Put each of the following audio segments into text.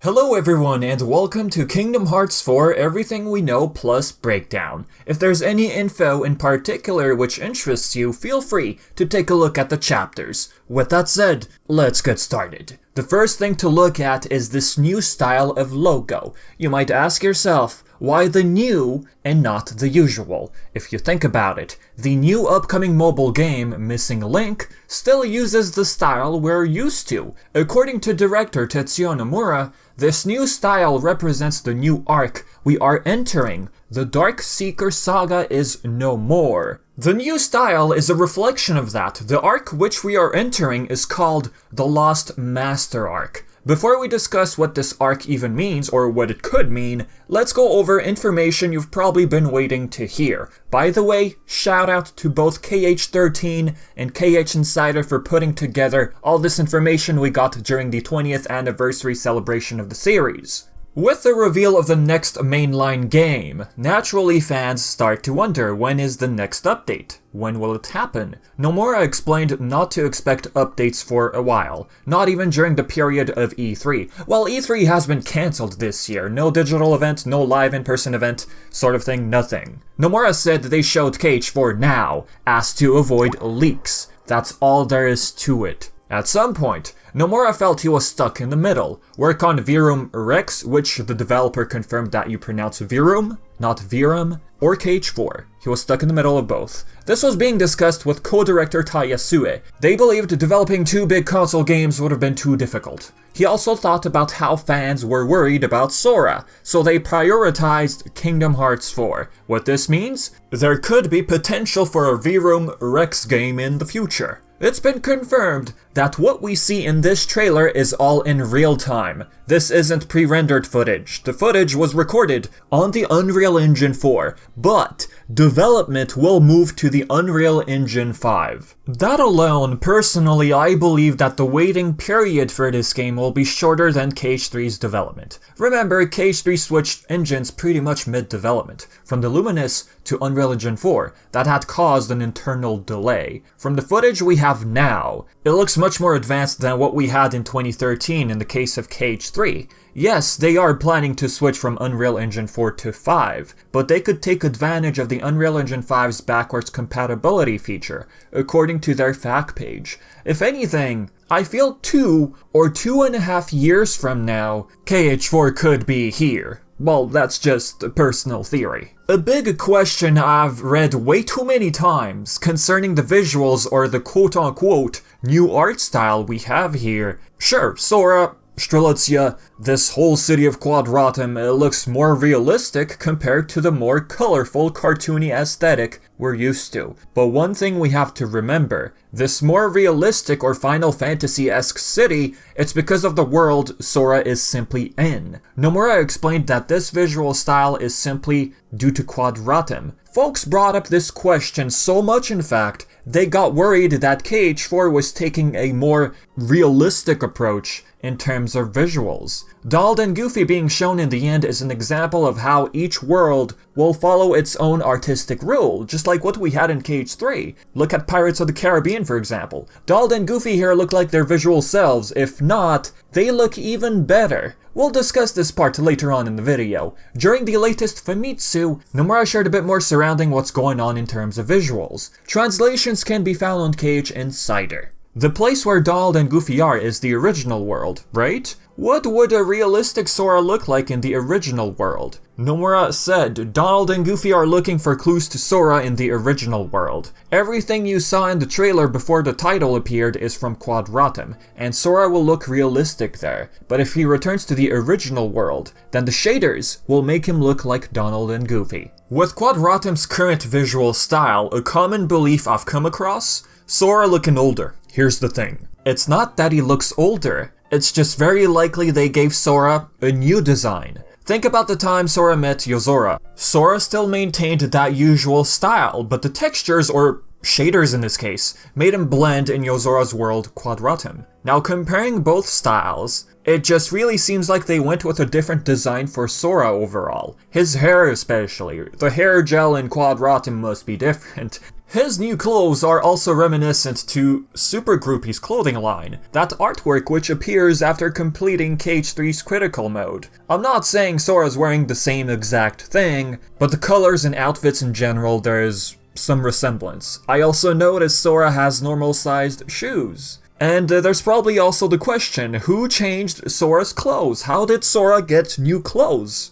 Hello everyone and welcome to Kingdom Hearts 4 Everything We Know Plus Breakdown. If there's any info in particular which interests you, feel free to take a look at the chapters. With that said, let's get started. The first thing to look at is this new style of logo. You might ask yourself, why the new and not the usual? If you think about it, the new upcoming mobile game, Missing Link, still uses the style we're used to. According to director Tetsuya Nomura, this new style represents the new arc we are entering. The Dark Seeker Saga is no more. The new style is a reflection of that. The arc which we are entering is called the Lost Master Arc. Before we discuss what this arc even means, or what it could mean, let's go over information you've probably been waiting to hear. By the way, shout out to both KH13 and KH Insider for putting together all this information we got during the 20th anniversary celebration of the series. With the reveal of the next mainline game, naturally fans start to wonder, when is the next update? When will it happen? Nomura explained not to expect updates for a while, not even during the period of E3. Well, E3 has been cancelled this year, no digital event, no live in-person event, sort of thing, nothing. Nomura said they showed KH4 now, as to avoid leaks. That's all there is to it. At some point, Nomura felt he was stuck in the middle. Work on Verum-Rex, which the developer confirmed that you pronounce Verum, not Verum, or KH4. He was stuck in the middle of both. This was being discussed with co-director Yasue. They believed developing two big console games would have been too difficult. He also thought about how fans were worried about Sora, so they prioritized Kingdom Hearts 4. What this means? There could be potential for a Verum-Rex game in the future. It's been confirmed that what we see in this trailer is all in real time. This isn't pre-rendered footage. The footage was recorded on the Unreal Engine 4, but development will move to the Unreal Engine 5. That alone, personally, I believe that the waiting period for this game will be shorter than KH3's development. Remember, KH3 switched engines pretty much mid-development, from the Luminous to Unreal Engine 4. That had caused an internal delay. From the footage we have now, it looks much more advanced than what we had in 2013 in the case of KH3. Yes, they are planning to switch from Unreal Engine 4 to 5, but they could take advantage of the Unreal Engine 5's backwards compatibility feature, according to their fact page. If anything, I feel 2 or 2.5 years from now, KH4 could be here. Well, that's just a personal theory. A big question I've read way too many times concerning the visuals or the quote-unquote new art style we have here. Sure, Sora, Strelitzia, this whole city of Quadratum, it looks more realistic compared to the more colorful, cartoony aesthetic we're used to. But one thing we have to remember, this more realistic or Final Fantasy-esque city, it's because of the world Sora is simply in. Nomura explained that this visual style is simply due to Quadratum. Folks brought up this question so much, in fact, they got worried that KH4 was taking a more realistic approach in terms of visuals. Donald and Goofy being shown in the end is an example of how each world will follow its own artistic rule, just like what we had in KH3. Look at Pirates of the Caribbean, for example. Donald and Goofy here look like their visual selves. If not, they look even better. We'll discuss this part later on in the video. During the latest Famitsu, Nomura shared a bit more surrounding what's going on in terms of visuals. Translations can be found on KH Insider. The place where Donald and Goofy are is the original world, right? What would a realistic Sora look like in the original world? Nomura said Donald and Goofy are looking for clues to Sora in the original world. Everything you saw in the trailer before the title appeared is from Quadratum, and Sora will look realistic there. But if he returns to the original world, then the shaders will make him look like Donald and Goofy. With Quadratum's current visual style, a common belief I've come across, Sora looking older. Here's the thing. It's not that he looks older, it's just very likely they gave Sora a new design. Think about the time Sora met Yozora. Sora still maintained that usual style, but the textures or shaders in this case, made him blend in Yozora's world Quadratum. Now comparing both styles, it just really seems like they went with a different design for Sora overall. His hair especially. The hair gel in Quadratum must be different. His new clothes are also reminiscent to Super Groupie's clothing line, that artwork which appears after completing KH3's critical mode. I'm not saying Sora's wearing the same exact thing, but the colors and outfits in general, there's some resemblance. I also noticed Sora has normal-sized shoes. And there's probably also the question, who changed Sora's clothes? How did Sora get new clothes?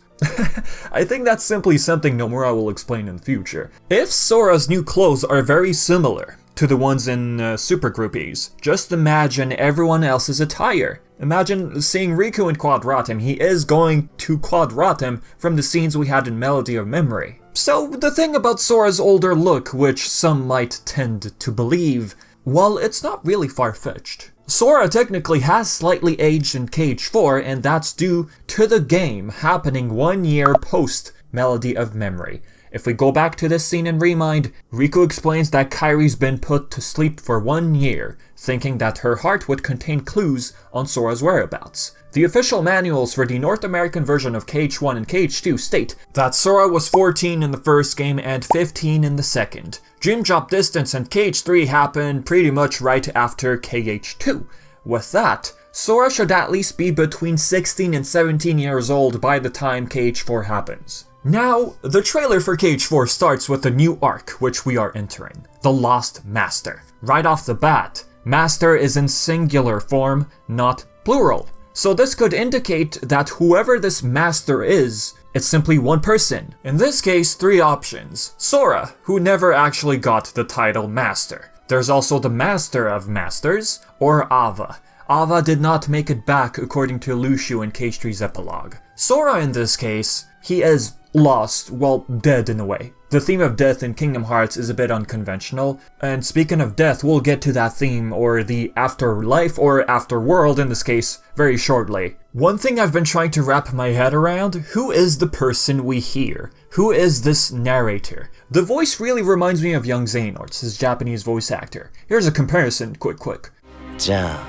I think that's simply something Nomura will explain in the future. If Sora's new clothes are very similar to the ones in Super Groupies, just imagine everyone else's attire. Imagine seeing Riku in Quadratum. He is going to Quadratum from the scenes we had in Melody of Memory. So the thing about Sora's older look, which some might tend to believe, well, it's not really far-fetched. Sora technically has slightly aged in KH4, and that's due to the game happening 1 year post Melody of Memory. If we go back to this scene and remind, Riku explains that Kairi's been put to sleep for 1 year, thinking that her heart would contain clues on Sora's whereabouts. The official manuals for the North American version of KH1 and KH2 state that Sora was 14 in the first game and 15 in the second. Dream Drop Distance and KH3 happened pretty much right after KH2. With that, Sora should at least be between 16 and 17 years old by the time KH4 happens. Now, the trailer for KH4 starts with a new arc which we are entering, the Lost Master. Right off the bat, Master is in singular form, not plural. So this could indicate that whoever this Master is, it's simply one person. In this case, 3 options. Sora, who never actually got the title Master. There's also the Master of Masters, or Ava. Ava did not make it back according to Lucio in KH3's epilogue. Sora in this case, he is lost, well, dead in a way. The theme of death in Kingdom Hearts is a bit unconventional, and speaking of death, we'll get to that theme, or the afterlife, or afterworld in this case, very shortly. One thing I've been trying to wrap my head around, who is the person we hear? Who is this narrator? The voice really reminds me of young Xehanorts, his Japanese voice actor. Here's a comparison, quick. じゃあ、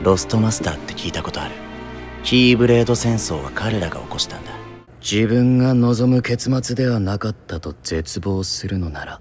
ロストマスターって聞いたことある。キーブレード戦争は彼らが起こしたんだ。自分が望む結末ではなかったと絶望するのなら。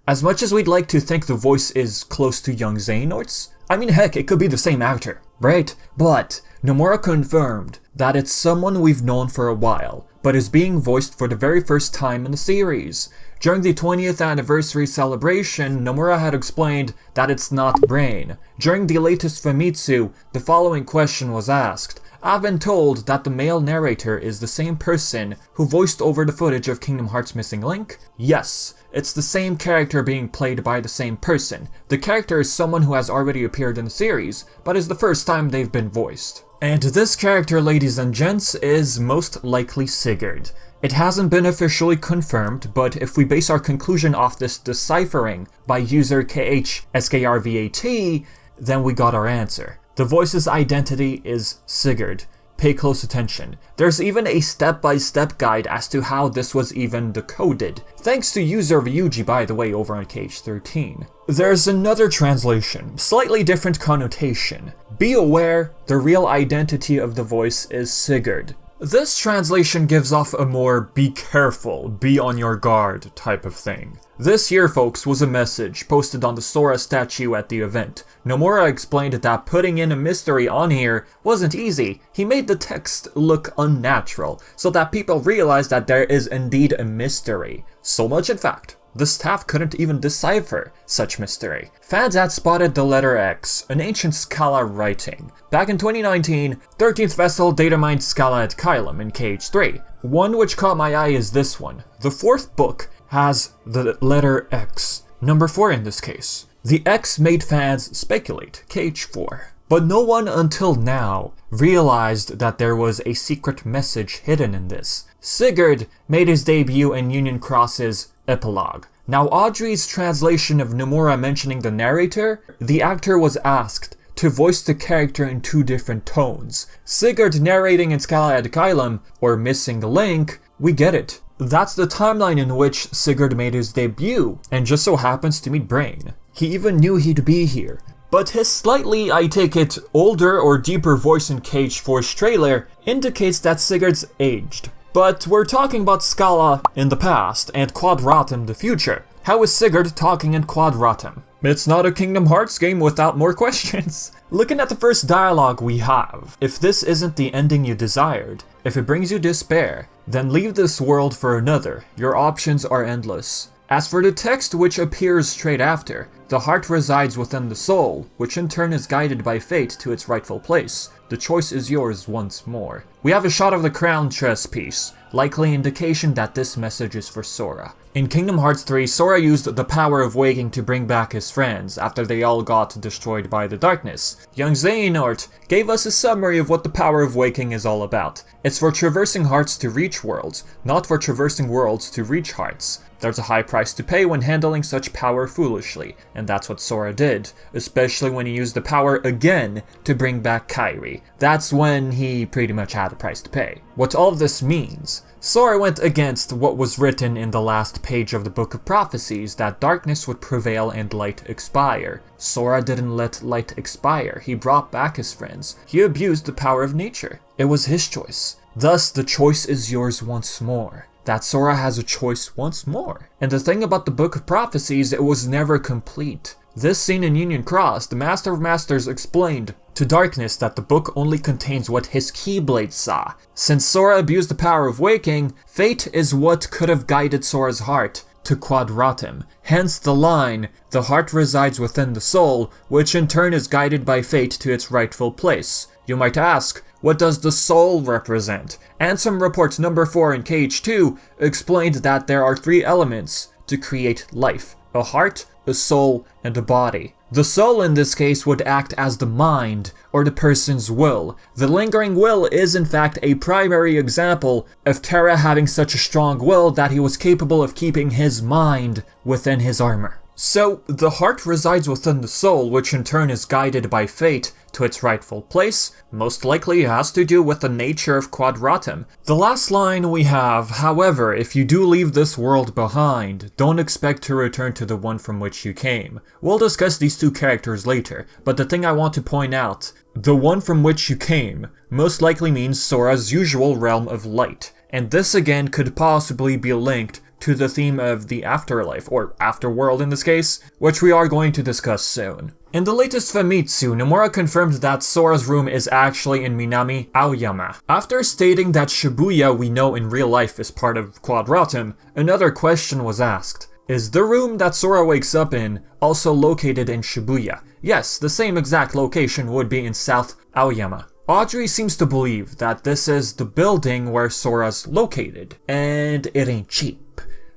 As much as we'd like to think the voice is close to young Xehanorts, I mean heck, it could be the same actor, right? But Nomura confirmed that it's someone we've known for a while, but is being voiced for the very first time in the series. During the 20th anniversary celebration, Nomura had explained that it's not Brain. During the latest Famitsu, the following question was asked. I've been told that the male narrator is the same person who voiced over the footage of Kingdom Hearts Missing Link? Yes, it's the same character being played by the same person. The character is someone who has already appeared in the series, but is the first time they've been voiced. And this character, ladies and gents, is most likely Sigurd. It hasn't been officially confirmed, but if we base our conclusion off this deciphering by user KHSKRVAT, then we got our answer. The voice's identity is Sigurd. Pay close attention. There's even a step-by-step guide as to how this was even decoded. Thanks to user Ryuji, by the way, over on KH13. There's another translation, slightly different connotation. Be aware, the real identity of the voice is Sigurd. This translation gives off a more be careful, be on your guard type of thing. This here, folks, was a message posted on the Sora statue at the event. Nomura explained that putting in a mystery on here wasn't easy. He made the text look unnatural, so that people realized that there is indeed a mystery. So much in fact, the staff couldn't even decipher such mystery. Fans had spotted the letter X, an ancient Scala writing. Back in 2019, 13th vessel data-mined Scala at Kylum in KH3. One which caught my eye is this one. The 4th book has the letter X, number 4 in this case. The X made fans speculate, KH4. But no one until now realized that there was a secret message hidden in this. Sigurd made his debut in Union Cross's epilogue. Now, Audrey's translation of Nomura mentioning the narrator, the actor was asked to voice the character in 2 different tones. Sigurd narrating in Scala ad Kylum, or Missing Link, we get it. That's the timeline in which Sigurd made his debut, and just so happens to meet Brain. He even knew he'd be here. But his slightly, I take it, older or deeper voice in KH4's trailer indicates that Sigurd's aged. But we're talking about Scala in the past and Quadratum the future. How is Sigurd talking in Quadratum? It's not a Kingdom Hearts game without more questions. Looking at the first dialogue we have, if this isn't the ending you desired, if it brings you despair, then leave this world for another. Your options are endless. As for the text which appears straight after, the heart resides within the soul, which in turn is guided by fate to its rightful place. The choice is yours once more. We have a shot of the crown chess piece, likely indication that this message is for Sora. In Kingdom Hearts 3, Sora used the power of waking to bring back his friends after they all got destroyed by the darkness. Young Xehanort gave us a summary of what the power of waking is all about. It's for traversing hearts to reach worlds, not for traversing worlds to reach hearts. There's a high price to pay when handling such power foolishly, and that's what Sora did, especially when he used the power again to bring back Kairi. That's when he pretty much had a price to pay. What all of this means: Sora went against what was written in the last page of the Book of Prophecies, that darkness would prevail and light expire. Sora didn't let light expire, he brought back his friends. He abused the power of nature. It was his choice. Thus, the choice is yours once more. That Sora has a choice once more. And the thing about the Book of Prophecies, it was never complete. This scene in Union Cross, the Master of Masters explained to Darkness that the book only contains what his Keyblade saw. Since Sora abused the power of waking, fate is what could have guided Sora's heart to Quadratum. Hence the line, the heart resides within the soul, which in turn is guided by fate to its rightful place. You might ask, what does the soul represent? Ansem Report number 4 in KH2 explained that there are 3 elements to create life: a heart, a soul, and a body. The soul in this case would act as the mind, or the person's will. The lingering will is in fact a primary example of Terra having such a strong will that he was capable of keeping his mind within his armor. So, the heart resides within the soul, which in turn is guided by fate to its rightful place. Most likely has to do with the nature of Quadratum. The last line we have, however, if you do leave this world behind, don't expect to return to the one from which you came. We'll discuss these 2 characters later, but the thing I want to point out, the one from which you came, most likely means Sora's usual realm of light. And this again could possibly be linked to the theme of the afterlife, or afterworld in this case, which we are going to discuss soon. In the latest Famitsu, Nomura confirmed that Sora's room is actually in Minami Aoyama. After stating that Shibuya we know in real life is part of Quadratum, another question was asked. Is the room that Sora wakes up in also located in Shibuya? Yes, the same exact location would be in South Aoyama. Audrey seems to believe that this is the building where Sora's located, and it ain't cheap.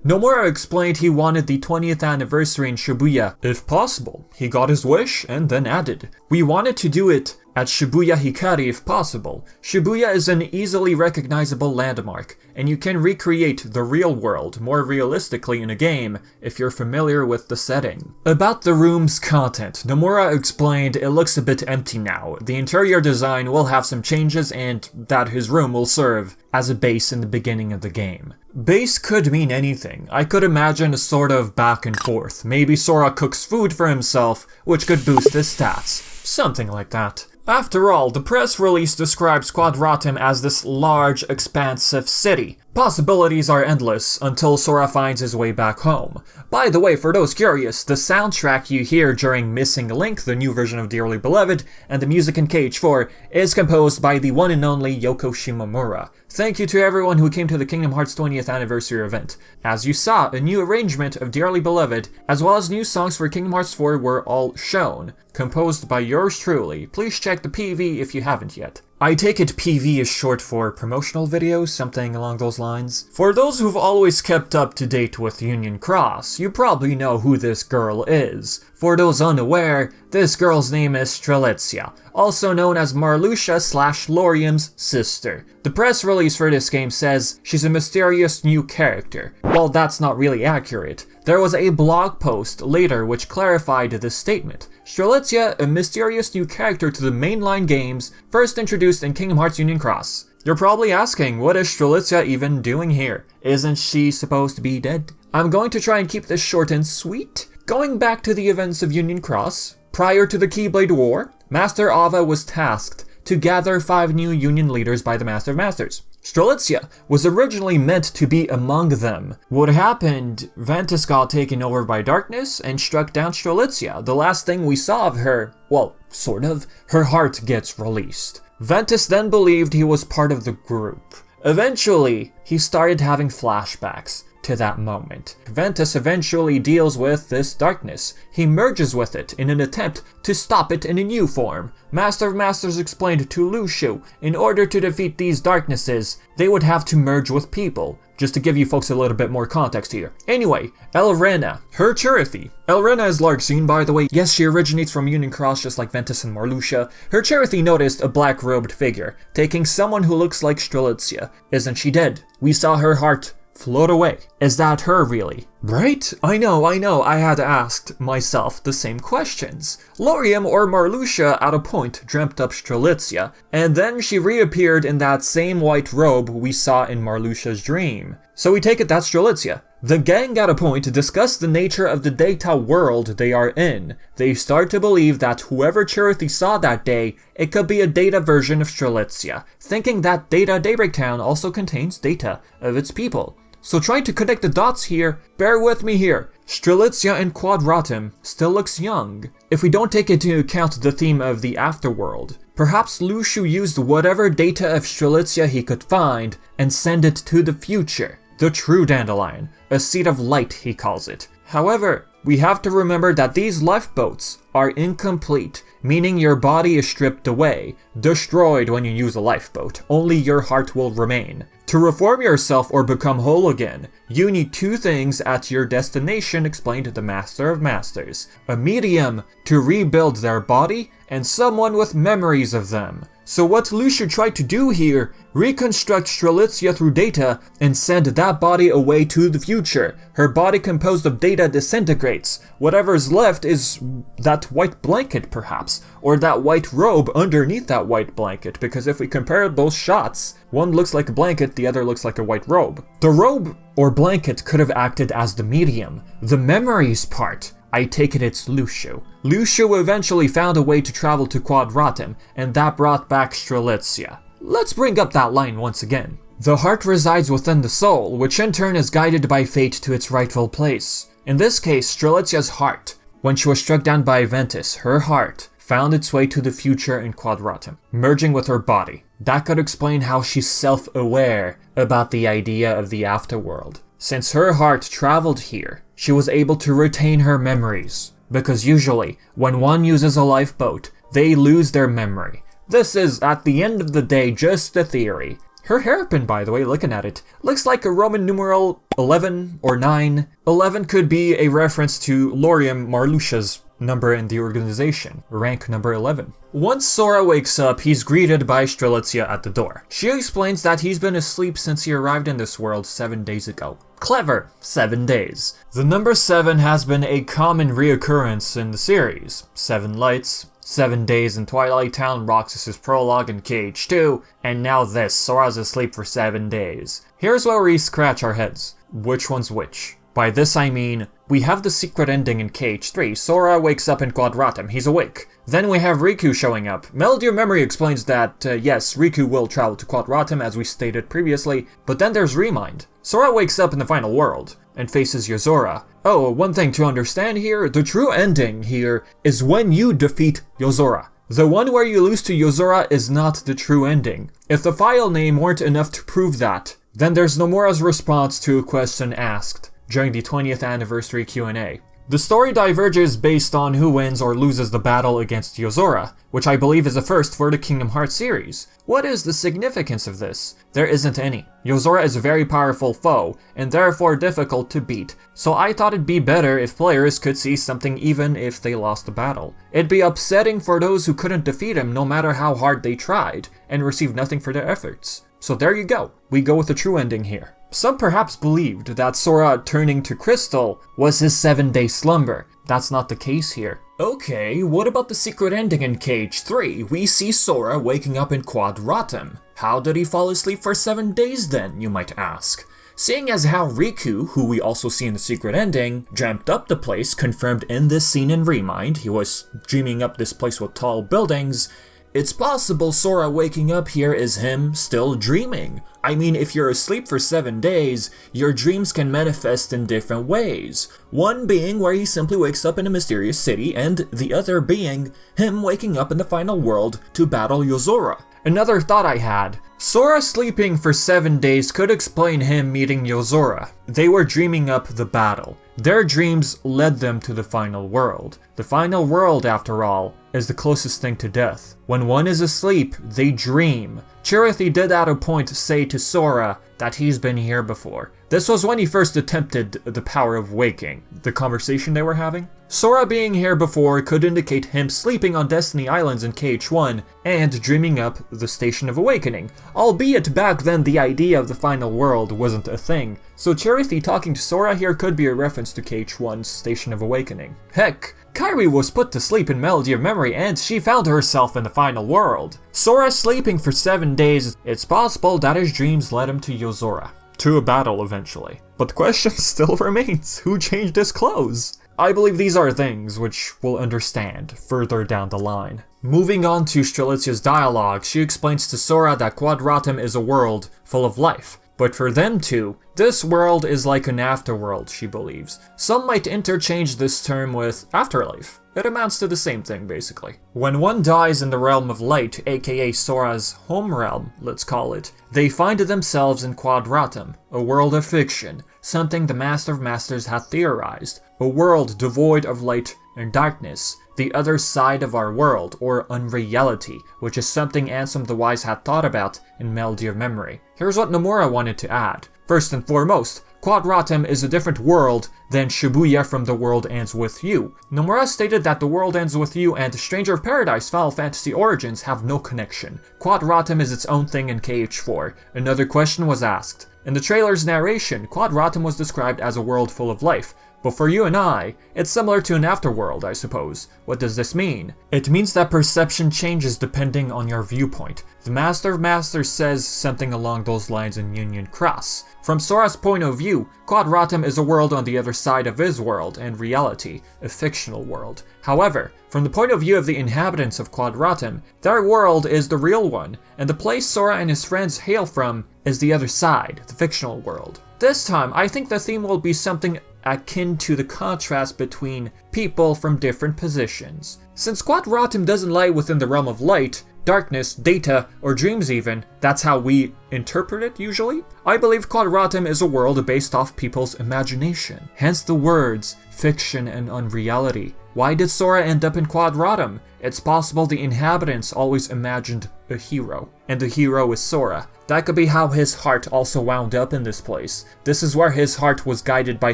Nomura explained he wanted the 20th anniversary in Shibuya, if possible. He got his wish, and then added, "We wanted to do it at Shibuya Hikari if possible. Shibuya is an easily recognizable landmark, and you can recreate the real world more realistically in a game if you're familiar with the setting." About the room's content, Nomura explained it looks a bit empty now. The interior design will have some changes, and that his room will serve as a base in the beginning of the game. Base could mean anything. I could imagine a sort of back and forth. Maybe Sora cooks food for himself, which could boost his stats. Something like that. After all, the press release describes Quadratum as this large, expansive city. Possibilities are endless until Sora finds his way back home. By the way, for those curious, the soundtrack you hear during Missing Link, the new version of Dearly Beloved, and the music in KH4 is composed by the one and only Yoko Shimomura. Thank you to everyone who came to the Kingdom Hearts 20th anniversary event. As you saw, a new arrangement of Dearly Beloved, as well as new songs for Kingdom Hearts 4 were all shown, composed by yours truly. Please check the PV if you haven't yet. I take it PV is short for promotional videos, something along those lines. For those who've always kept up to date with Union Cross, you probably know who this girl is. For those unaware, this girl's name is Strelitzia, also known as Marluxia/Laurium's sister. The press release for this game says she's a mysterious new character. While that's not really accurate, there was a blog post later which clarified this statement. Strelitzia, a mysterious new character to the mainline games, first introduced in Kingdom Hearts Union Cross. You're probably asking, what is Strelitzia even doing here? Isn't she supposed to be dead? I'm going to try and keep this short and sweet. Going back to the events of Union Cross, prior to the Keyblade War, Master Ava was tasked to gather 5 new Union leaders by the Master of Masters. Strelitzia was originally meant to be among them. What happened, Ventus got taken over by darkness and struck down Strelitzia. The last thing we saw of her, well, sort of, her heart gets released. Ventus then believed he was part of the group. Eventually, he started having flashbacks to that moment. Ventus eventually deals with this darkness. He merges with it in an attempt to stop it in a new form. Master of Masters explained to Lucio, in order to defeat these darknesses, they would have to merge with people. Just to give you folks a little bit more context here. Anyway, Elrena, her Cherith. Elrena is Larxene, by the way. Yes, she originates from Union Cross just like Ventus and Marluxia. Her Cherith noticed a black-robed figure, taking someone who looks like Strelitzia. Isn't she dead? We saw her heart float away. Is that her, really? Right? I know, I had asked myself the same questions. Lauriam or Marluxia at a point dreamt up Strelitzia, and then she reappeared in that same white robe we saw in Marluxia's dream. So we take it that's Strelitzia. The gang at a point discuss the nature of the data world they are in. They start to believe that whoever Cherith saw that day, it could be a data version of Strelitzia, thinking that Data Daybreak Town also contains data of its people. So trying to connect the dots here, bear with me here. Strelitzia in Quadratum still looks young. If we don't take into account the theme of the Afterworld, perhaps Lucio used whatever data of Strelitzia he could find and send it to the future. The true dandelion, a seed of light he calls it. However, we have to remember that these lifeboats are incomplete, meaning your body is stripped away, destroyed when you use a lifeboat. Only your heart will remain. To reform yourself or become whole again, you need 2 things at your destination, explained the Master of Masters. A medium to rebuild their body, and someone with memories of them. So what Lucio tried to do here, reconstruct Strelitzia through data and send that body away to the future. Her body composed of data disintegrates. Whatever's left is that white blanket perhaps, or that white robe underneath that white blanket, because if we compare both shots, one looks like a blanket, the other looks like a white robe. The robe or blanket could have acted as the medium. The memories part, I take it it's Lucio. Lucio eventually found a way to travel to Quadratum, and that brought back Strelitzia. Let's bring up that line once again. The heart resides within the soul, which in turn is guided by fate to its rightful place. In this case, Strelitzia's heart. When she was struck down by Ventus, her heart found its way to the future in Quadratum, merging with her body. That could explain how she's self-aware about the idea of the Afterworld. Since her heart traveled here, she was able to retain her memories, because usually, when one uses a lifeboat, they lose their memory. This is, at the end of the day, just a theory. Her hairpin, by the way, looking at it, looks like a Roman numeral 11 or 9. 11 could be a reference to Lauriam Marluxia's number in the organization, rank number 11. Once Sora wakes up, he's greeted by Strelitzia at the door. She explains that he's been asleep since he arrived in this world 7 days ago. Clever, 7 days. The number 7 has been a common reoccurrence in the series. 7 lights, 7 days in Twilight Town, Roxas's prologue in KH2, and now this, Sora's asleep for 7 days. Here's where we scratch our heads. Which one's which? By this I mean, we have the secret ending in KH3, Sora wakes up in Quadratum, he's awake. Then we have Riku showing up. Melody of Memory explains that, yes, Riku will travel to Quadratum as we stated previously, but then there's Remind. Sora wakes up in the final world, and faces Yozora. Oh, one thing to understand here, the true ending here is when you defeat Yozora. The one where you lose to Yozora is not the true ending. If the file name weren't enough to prove that, then there's Nomura's response to a question asked during the 20th anniversary Q&A. The story diverges based on who wins or loses the battle against Yozora, which I believe is a first for the Kingdom Hearts series. What is the significance of this? There isn't any. Yozora is a very powerful foe, and therefore difficult to beat, so I thought it'd be better if players could see something even if they lost the battle. It'd be upsetting for those who couldn't defeat him no matter how hard they tried, and received nothing for their efforts. So there you go, we go with the true ending here. Some perhaps believed that Sora turning to Crystal was his 7-day slumber. That's not the case here. Okay, what about the secret ending in KH4? We see Sora waking up in Quadratum. How did he fall asleep for 7 days then, you might ask? Seeing as how Riku, who we also see in the secret ending, dreamt up the place, confirmed in this scene in Remind, he was dreaming up this place with tall buildings, it's possible Sora waking up here is him still dreaming. I mean, if you're asleep for 7 days, your dreams can manifest in different ways. One being where he simply wakes up in a mysterious city, and the other being him waking up in the final world to battle Yozora. Another thought I had, Sora sleeping for 7 days could explain him meeting Yozora. They were dreaming up the battle. Their dreams led them to the final world. The final world, after all, is the closest thing to death. When one is asleep, they dream. Chirithy did at a point say to Sora that he's been here before. This was when he first attempted the power of waking, the conversation they were having. Sora being here before could indicate him sleeping on Destiny Islands in KH1 and dreaming up the Station of Awakening, albeit back then the idea of the final world wasn't a thing, so Chirithy talking to Sora here could be a reference to KH1's Station of Awakening. Heck, Kairi was put to sleep in Melody of Memory and she found herself in the final world. Sora sleeping for 7 days, it's possible that his dreams led him to Yozora. To a battle eventually. But the question still remains, who changed his clothes? I believe these are things which we'll understand further down the line. Moving on to Strelitzia's dialogue, she explains to Sora that Quadratum is a world full of life. But for them two, this world is like an afterworld, she believes. Some might interchange this term with afterlife. It amounts to the same thing, basically. When one dies in the realm of light, aka Sora's home realm, let's call it, they find themselves in Quadratum, a world of fiction, something the Master of Masters had theorized, a world devoid of light and darkness, the other side of our world, or unreality, which is something Ansem the Wise had thought about in Melody of Memory. Here's what Nomura wanted to add. First and foremost, Quadratum is a different world than Shibuya from The World Ends With You. Nomura stated that The World Ends With You and Stranger of Paradise Final Fantasy Origins have no connection. Quadratum is its own thing in KH4. Another question was asked. In the trailer's narration, Quadratum was described as a world full of life. But for you and I, it's similar to an afterworld, I suppose. What does this mean? It means that perception changes depending on your viewpoint. The Master of Masters says something along those lines in Union Cross. From Sora's point of view, Quadratum is a world on the other side of his world and reality, a fictional world. However, from the point of view of the inhabitants of Quadratum, their world is the real one, and the place Sora and his friends hail from is the other side, the fictional world. This time, I think the theme will be something akin to the contrast between people from different positions. Since Quadratum doesn't lie within the realm of light, darkness, data, or dreams even, that's how we interpret it usually, I believe Quadratum is a world based off people's imagination. Hence the words, fiction and unreality. Why did Sora end up in Quadratum? It's possible the inhabitants always imagined a hero, and the hero is Sora. That could be how his heart also wound up in this place. This is where his heart was guided by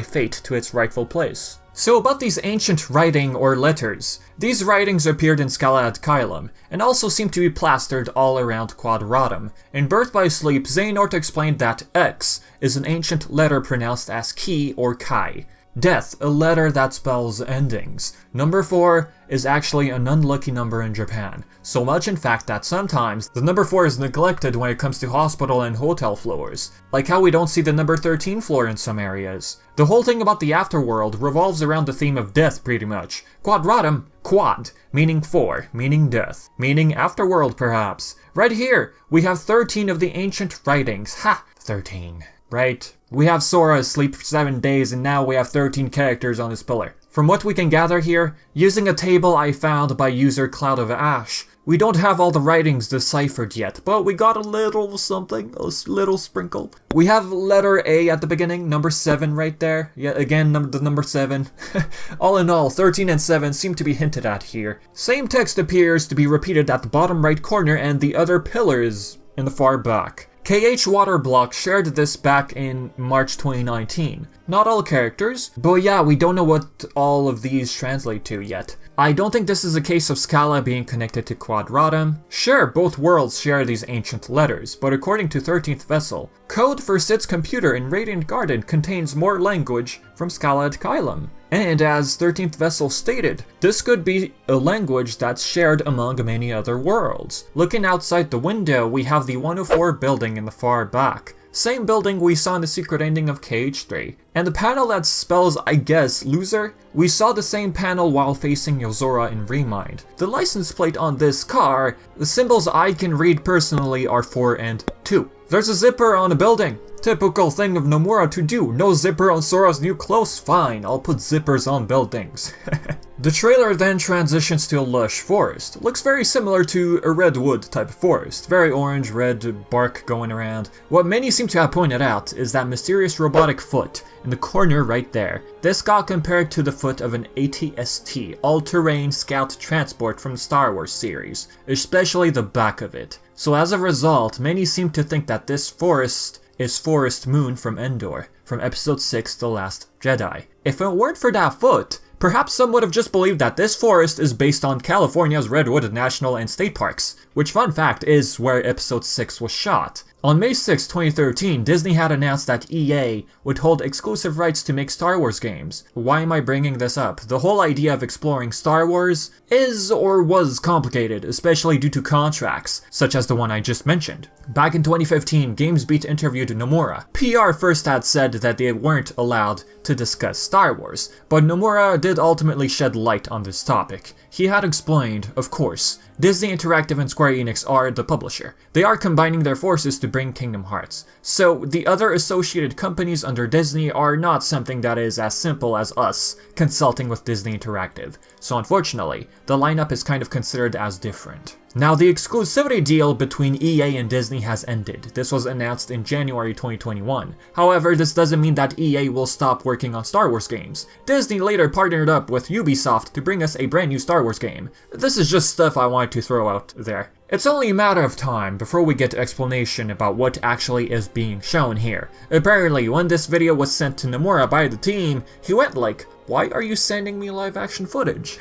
fate to its rightful place. So about these ancient writing or letters. These writings appeared in Scala ad Caelum, and also seem to be plastered all around Quadratum. In Birth by Sleep, Xehanort explained that X is an ancient letter pronounced as Ki or Kai. Death, a letter that spells endings. Number 4 is actually an unlucky number in Japan. So much in fact that sometimes the number 4 is neglected when it comes to hospital and hotel floors. Like how we don't see the number 13 floor in some areas. The whole thing about the afterworld revolves around the theme of death pretty much. Quadratum, quad, meaning 4, meaning death, meaning afterworld perhaps. Right here, we have 13 of the ancient writings. Ha! 13. Right? We have Sora asleep for 7 days and now we have 13 characters on this pillar. From what we can gather here, using a table I found by user Cloud of Ash, we don't have all the writings deciphered yet, but we got a little something, a little sprinkle. We have letter A at the beginning, number 7 right there. Yeah, again, the number 7. All in all, 13 and 7 seem to be hinted at here. Same text appears to be repeated at the bottom right corner and the other pillars in the far back. KH Waterblock shared this back in March 2019. Not all characters, but yeah, we don't know what all of these translate to yet. I don't think this is a case of Scala being connected to Quadratum. Sure, both worlds share these ancient letters, but according to 13th Vessel, code for Sid's computer in Radiant Garden contains more language from Scala ad Caelum. And as 13th Vessel stated, this could be a language that's shared among many other worlds. Looking outside the window, we have the 104 building in the far back. Same building we saw in the secret ending of KH3. And the panel that spells, I guess, loser? We saw the same panel while facing Yozora in Remind. The license plate on this car, the symbols I can read personally are 4 and 2. There's a zipper on a building. Typical thing of Nomura to do. No zipper on Sora's new clothes? Fine, I'll put zippers on buildings. The trailer then transitions to a lush forest. Looks very similar to a redwood type of forest. Very orange, red bark going around. What many seem to have pointed out is that mysterious robotic foot in the corner right there. This got compared to the foot of an AT-ST, all-terrain scout transport from the Star Wars series, especially the back of it. So as a result, many seem to think that this forest is Forest Moon from Endor, from Episode 6, The Last Jedi. If it weren't for that foot, perhaps some would have just believed that this forest is based on California's Redwood National and State Parks, which, fun fact, is where Episode 6 was shot. On May 6, 2013, Disney had announced that EA would hold exclusive rights to make Star Wars games. Why am I bringing this up? The whole idea of exploring Star Wars is or was complicated, especially due to contracts, such as the one I just mentioned. Back in 2015, GamesBeat interviewed Nomura. PR first had said that they weren't allowed to discuss Star Wars, but Nomura did ultimately shed light on this topic. He had explained, of course, Disney Interactive and Square Enix are the publisher. They are combining their forces to bring Kingdom Hearts. So the other associated companies under Disney are not something that is as simple as us consulting with Disney Interactive. So unfortunately, the lineup is kind of considered as different. Now, the exclusivity deal between EA and Disney has ended. This was announced in January 2021. However, this doesn't mean that EA will stop working on Star Wars games. Disney later partnered up with Ubisoft to bring us a brand new Star Wars game. This is just stuff I wanted to throw out there. It's only a matter of time before we get explanation about what actually is being shown here. Apparently, when this video was sent to Nomura by the team, he went like, "Why are you sending me live action footage?"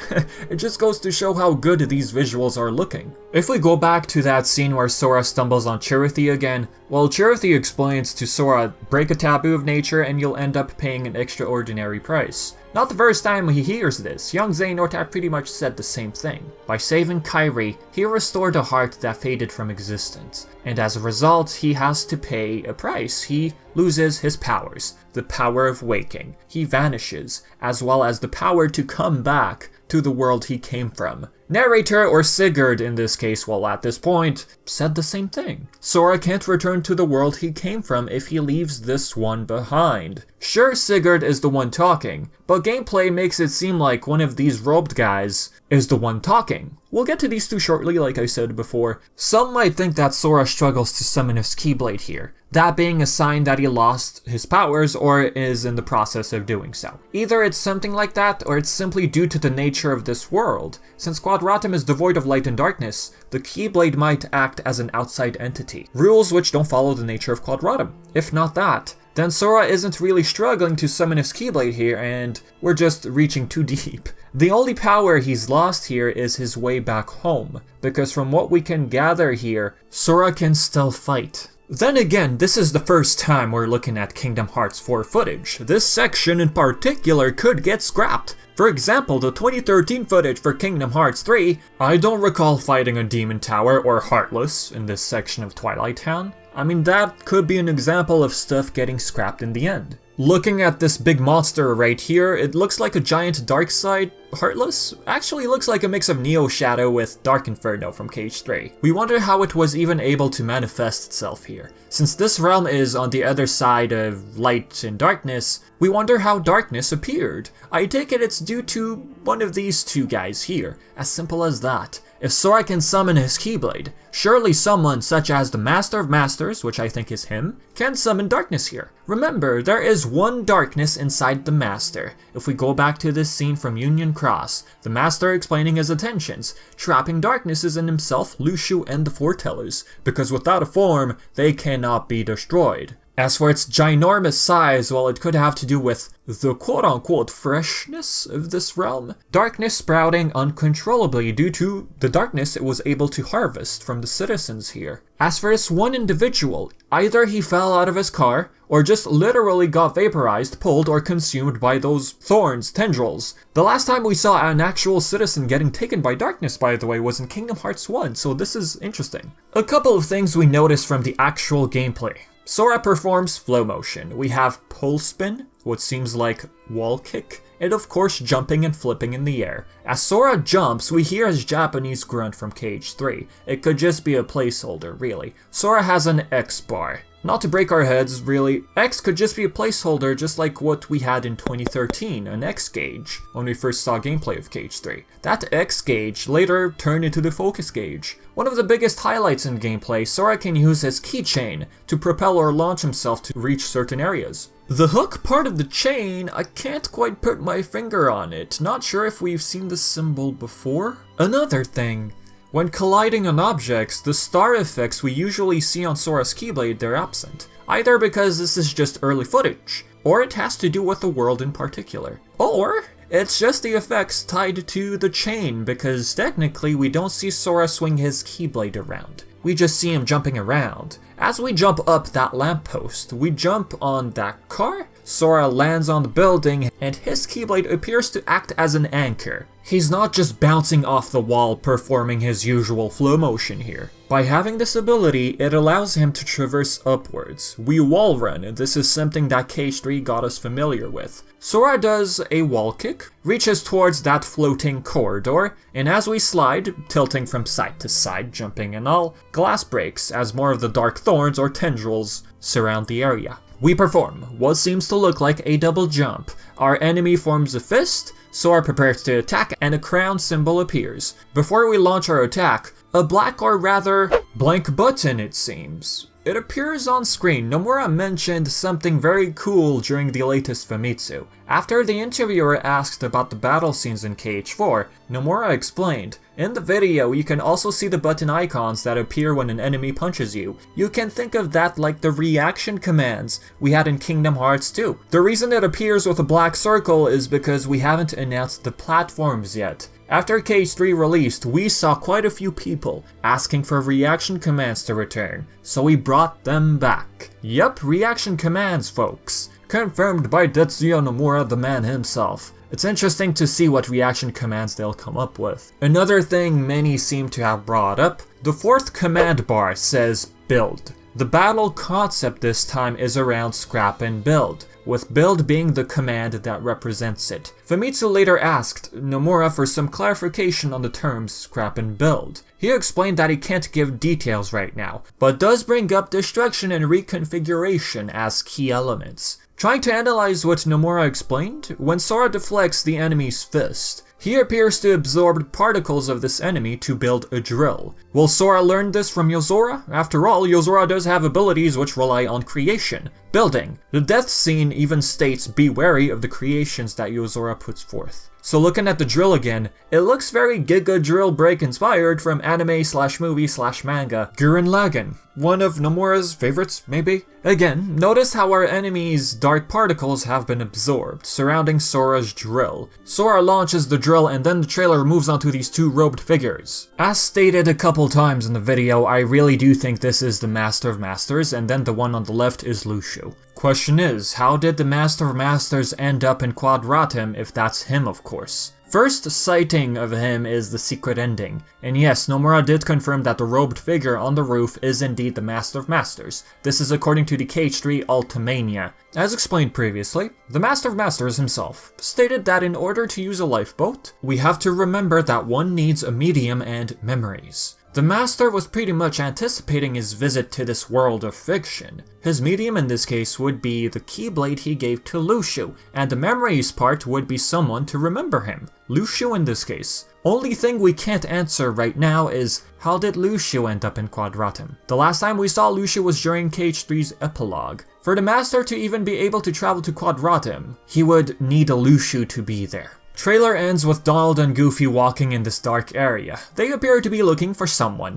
It just goes to show how good these visuals are looking. If we go back to that scene where Sora stumbles on Chirithy again, well, Chirithy explains to Sora, break a taboo of nature and you'll end up paying an extraordinary price. Not the first time he hears this, young Xehanort pretty much said the same thing. By saving Kairi, he restored a heart that faded from existence, and as a result, he has to pay a price. He loses his powers, the power of waking. He vanishes, as well as the power to come back to the world he came from. Narrator, or Sigurd in this case, well at this point, said the same thing. Sora can't return to the world he came from if he leaves this one behind. Sure, Sigurd is the one talking, but gameplay makes it seem like one of these robed guys is the one talking. We'll get to these two shortly, like I said before. Some might think that Sora struggles to summon his Keyblade here, that being a sign that he lost his powers or is in the process of doing so. Either it's something like that, or it's simply due to the nature of this world. Since Quadratum is devoid of light and darkness, the Keyblade might act as an outside entity, rules which don't follow the nature of Quadratum. If not that, then Sora isn't really struggling to summon his Keyblade here, and we're just reaching too deep. The only power he's lost here is his way back home, because from what we can gather here, Sora can still fight. Then again, this is the first time we're looking at Kingdom Hearts 4 footage. This section in particular could get scrapped. For example, the 2013 footage for Kingdom Hearts 3, I don't recall fighting a Demon Tower or Heartless in this section of Twilight Town. I mean, that could be an example of stuff getting scrapped in the end. Looking at this big monster right here, it looks like a giant Darkside Heartless? Actually looks like a mix of Neo Shadow with Dark Inferno from KH3. We wonder how it was even able to manifest itself here. Since this realm is on the other side of light and darkness, we wonder how darkness appeared. I take it it's due to one of these two guys here. As simple as that. If Sora can summon his Keyblade, surely someone such as the Master of Masters, which I think is him, can summon darkness here. Remember, there is one darkness inside the Master. If we go back to this scene from Union Cross, the Master explaining his intentions, trapping darknesses in himself, Lushu, and the Foretellers, because without a form, they cannot be destroyed. As for its ginormous size, well, it could have to do with the quote-unquote freshness of this realm. Darkness sprouting uncontrollably due to the darkness it was able to harvest from the citizens here. As for this one individual, either he fell out of his car, or just literally got vaporized, pulled, or consumed by those thorns, tendrils. The last time we saw an actual citizen getting taken by darkness, by the way, was in Kingdom Hearts 1, so this is interesting. A couple of things we noticed from the actual gameplay. Sora performs flow motion. We have pole spin, what seems like wall kick, and of course jumping and flipping in the air. As Sora jumps, we hear his Japanese grunt from KH3. It could just be a placeholder, really. Sora has an X bar. Not to break our heads, really, X could just be a placeholder just like what we had in 2013, an X gauge, when we first saw gameplay of KH3. That X gauge later turned into the focus gauge. One of the biggest highlights in gameplay, Sora can use his keychain to propel or launch himself to reach certain areas. The hook part of the chain, I can't quite put my finger on it, not sure if we've seen this symbol before. Another thing, when colliding on objects, the star effects we usually see on Sora's Keyblade, they're absent. Either because this is just early footage, or it has to do with the world in particular. Or it's just the effects tied to the chain, because technically we don't see Sora swing his Keyblade around. We just see him jumping around. As we jump up that lamppost, we jump on that car, Sora lands on the building, and his Keyblade appears to act as an anchor. He's not just bouncing off the wall performing his usual flow motion here. By having this ability, it allows him to traverse upwards. We wall run, and this is something that KH3 got us familiar with. Sora does a wall kick, reaches towards that floating corridor, and as we slide, tilting from side to side, jumping and all, glass breaks as more of the dark thorns or tendrils surround the area. We perform what seems to look like a double jump. Our enemy forms a fist, Sora prepares to attack, and a crown symbol appears. Before we launch our attack, a black or rather blank button it seems. It appears on screen. Nomura mentioned something very cool during the latest Famitsu. After the interviewer asked about the battle scenes in KH4, Nomura explained, "In the video you can also see the button icons that appear when an enemy punches you. You can think of that like the reaction commands we had in Kingdom Hearts 2. The reason it appears with a black circle is because we haven't announced the platforms yet. After KH3 released, we saw quite a few people asking for reaction commands to return, so we brought them back. Yep, reaction commands, folks. Confirmed by Tetsuya Nomura, the man himself. It's interesting to see what reaction commands they'll come up with. Another thing many seem to have brought up, the fourth command bar says build. The battle concept this time is around scrap and build, with build being the command that represents it. Famitsu later asked Nomura for some clarification on the terms scrap and build. He explained that he can't give details right now, but does bring up destruction and reconfiguration as key elements. Trying to analyze what Nomura explained, when Sora deflects the enemy's fist, he appears to absorb particles of this enemy to build a drill. Will Sora learn this from Yozora? After all, Yozora does have abilities which rely on creation, building. The death scene even states be wary of the creations that Yozora puts forth. So looking at the drill again, it looks very Giga Drill Break inspired from anime/movie/manga Gurren Lagann, one of Nomura's favorites, maybe? Again, notice how our enemy's dark particles have been absorbed, surrounding Sora's drill. Sora launches the drill and then the trailer moves on to these two robed figures. As stated a couple times in the video, I really do think this is the Master of Masters, and then the one on the left is Lucio. Question is, how did the Master of Masters end up in Quadratum if that's him, of course? First sighting of him is the secret ending, and yes, Nomura did confirm that the robed figure on the roof is indeed the Master of Masters. This is according to the KH3 Ultimania. As explained previously, the Master of Masters himself stated that in order to use a lifeboat, we have to remember that one needs a medium and memories. The Master was pretty much anticipating his visit to this world of fiction. His medium in this case would be the Keyblade he gave to Lucio, and the memories part would be someone to remember him. Lucio in this case. Only thing we can't answer right now is, how did Lucio end up in Quadratum? The last time we saw Lucio was during KH3's epilogue. For the Master to even be able to travel to Quadratum, he would need a Lucio to be there. Trailer ends with Donald and Goofy walking in this dark area. They appear to be looking for someone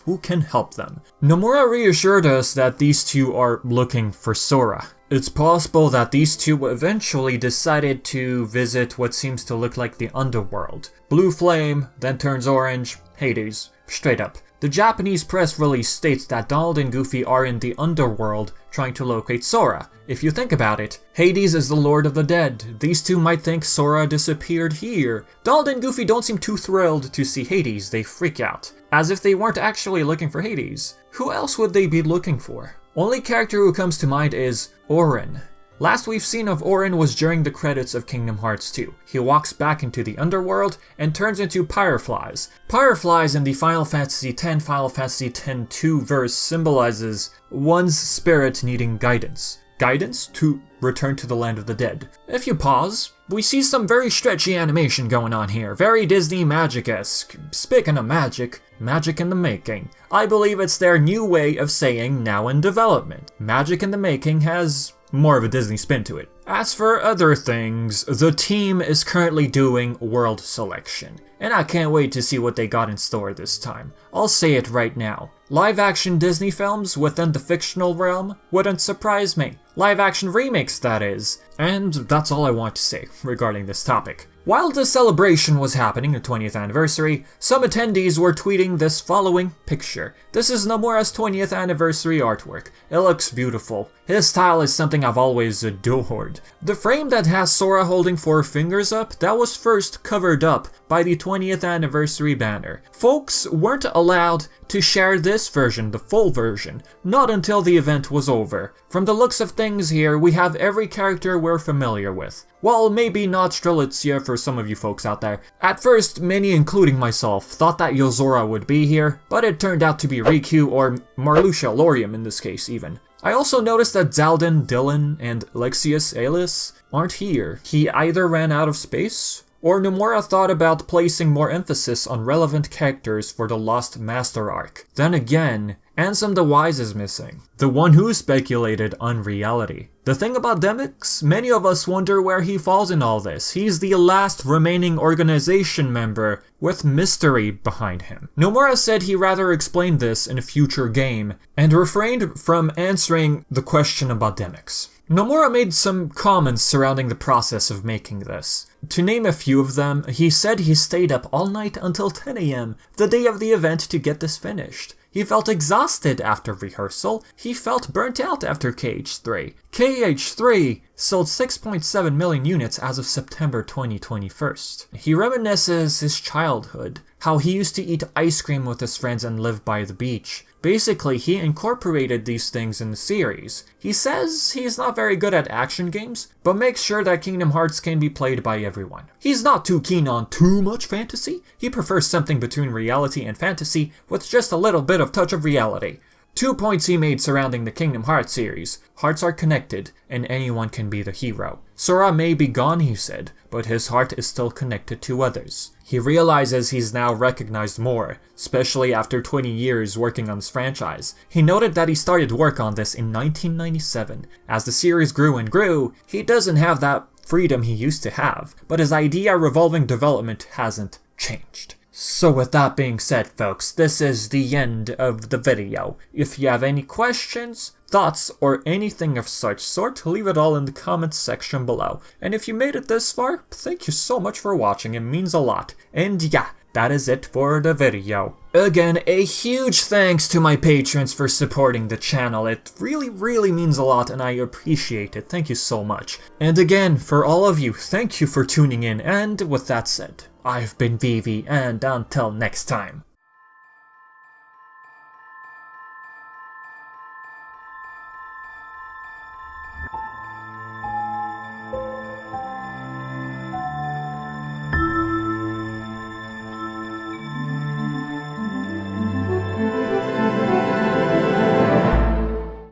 who can help them. Nomura reassured us that these two are looking for Sora. It's possible that these two eventually decided to visit what seems to look like the underworld. Blue flame, then turns orange, Hades, straight up. The Japanese press release states that Donald and Goofy are in the underworld trying to locate Sora. If you think about it, Hades is the Lord of the Dead. These two might think Sora disappeared here. Donald and Goofy don't seem too thrilled to see Hades, they freak out. As if they weren't actually looking for Hades. Who else would they be looking for? Only character who comes to mind is Auron. Last we've seen of Auron was during the credits of Kingdom Hearts 2. He walks back into the underworld and turns into Pyreflies. Pyreflies in the Final Fantasy X, Final Fantasy X-2 verse symbolizes one's spirit needing guidance. Guidance to return to the land of the dead. If you pause, we see some very stretchy animation going on here, very Disney magic-esque. Speaking of magic, magic in the making. I believe it's their new way of saying now in development. Magic in the making has more of a Disney spin to it. As for other things, the team is currently doing world selection, and I can't wait to see what they got in store this time. I'll say it right now. Live-action Disney films within the fictional realm wouldn't surprise me. Live-action remakes, that is. And that's all I want to say regarding this topic. While the celebration was happening, the 20th anniversary, some attendees were tweeting this following picture. This is Nomura's 20th anniversary artwork. It looks beautiful. His style is something I've always adored. The frame that has Sora holding 4 fingers up, that was first covered up by the 20th anniversary banner. Folks weren't allowed to share this version, the full version, not until the event was over. From the looks of things here, we have every character we're familiar with. Well, maybe not Strelitzia for some of you folks out there. At first, many including myself thought that Yozora would be here, but it turned out to be Riku or Marluxia Lorium in this case even. I also noticed that Zaldin, Dylan, and Lexius Aelis aren't here. He either ran out of space, or Nomura thought about placing more emphasis on relevant characters for the Lost Master arc. Then again, Ansem the Wise is missing, the one who speculated on reality. The thing about Demyx, many of us wonder where he falls in all this. He's the last remaining organization member with mystery behind him. Nomura said he'd rather explain this in a future game, and refrained from answering the question about Demyx. Nomura made some comments surrounding the process of making this. To name a few of them, he said he stayed up all night until 10 AM the day of the event to get this finished. He felt exhausted after rehearsal. He felt burnt out after KH3. KH3 sold 6.7 million units as of September 2021. He reminisces his childhood, how he used to eat ice cream with his friends and live by the beach. Basically, he incorporated these things in the series. He says he's not very good at action games, but makes sure that Kingdom Hearts can be played by everyone. He's not too keen on too much fantasy. He prefers something between reality and fantasy with just a little bit of touch of reality. 2 points he made surrounding the Kingdom Hearts series. Hearts are connected, and anyone can be the hero. Sora may be gone, he said, but his heart is still connected to others. He realizes he's now recognized more, especially after 20 years working on this franchise. He noted that he started work on this in 1997. As the series grew and grew, he doesn't have that freedom he used to have, but his idea revolving development hasn't changed. So with that being said, folks, this is the end of the video. If you have any questions, thoughts, or anything of such sort, leave it all in the comments section below. And if you made it this far, thank you so much for watching, it means a lot. And yeah, that is it for the video. Again, a huge thanks to my patrons for supporting the channel. It really means a lot and I appreciate it. Thank you so much. And again, for all of you, thank you for tuning in. And with that said, I've been Vivi, and until next time.